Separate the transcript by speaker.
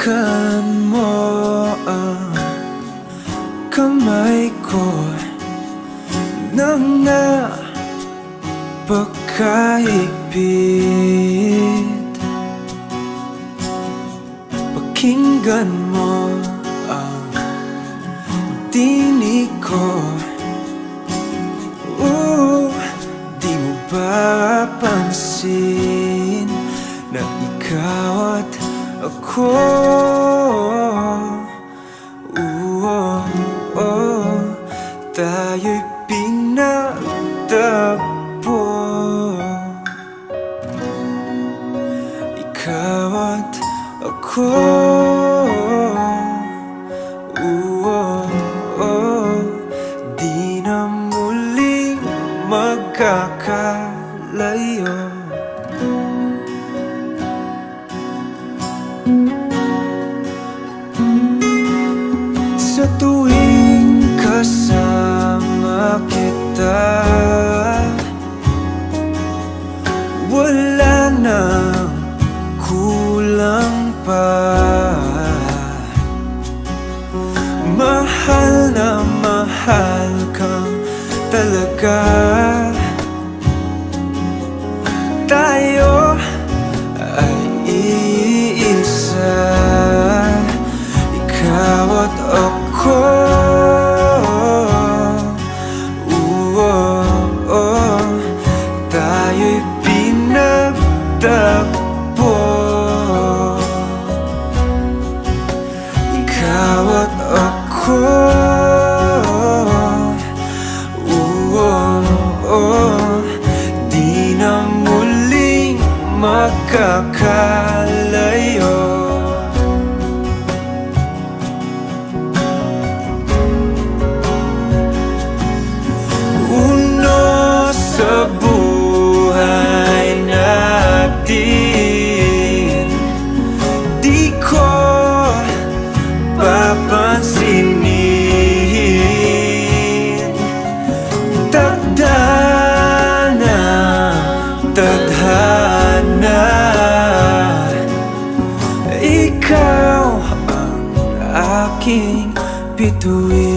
Speaker 1: Hawakan mo ang kamay ko nang napakahigpit. Pakinggan mo ang tinig ko. Di mo ba pansin na ikaw at ako? Tayo'y pinagtagpo. Ikaw at ako. Di na muling magkakalayo. Sa tuwing kasama kita, wala nang kulang pa. Mahal na mahal kang talaga. Tayo ay iisa, ikaw at ako. Tayo'y pinagtagpo. Ikaw at ako. Di na muling magkakalayo. Sa buhay natin, di ko papansinin. Tadhana, tadhana, ikaw ang aking bituin.